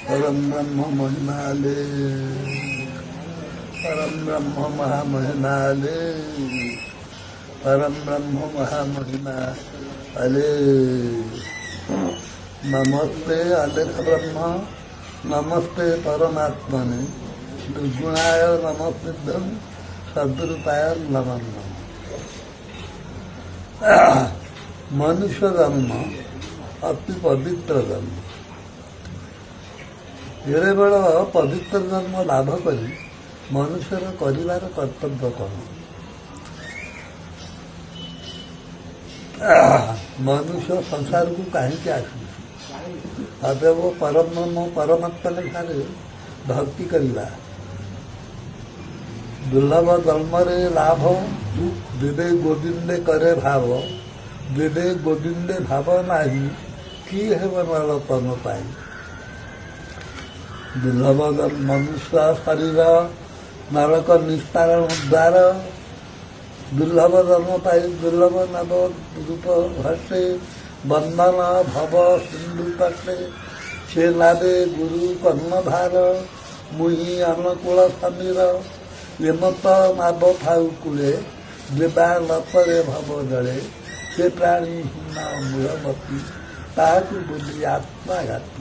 परम ब्रह्म महिमाले परम ब्रह्म महामहिमाले परम ब्रह्म महामहिमा अले नमस्ते अलेख ब्रह्म नमस्ते परमात्मने दुर्गुणाय नमस्ते सद्रूपाय नमः। मनुष्य जन्म अति पवित्र जन्म। एड़े बड़ पवित्र जन्म लाभ करी मनुष्यर करिवार कर्तव्य कौन? मनुष्य संसार को कहीं आसू अतएव परम परमात्मा ठारे भक्ति करवा दुर्लभ जन्म लाभ विवेक गोविंदे करे भाव विवेक गोविंदे भाव नाही कि हेब नरतन पाई दुर्लभ मनुष्य शरीर नरक निस्तारण द्वार दुर्लभ जन्म पाई दुर्लभ नव रूप घटे बंधन भव सिंधु तटे से नादे गुरु कर्णधार मुहि अनुकूल समीर एमत नाद थाउ कूले देवा लतरे भव जड़े से प्राणी हिना मूलमती ताकु बुद्धि आत्मा घाती।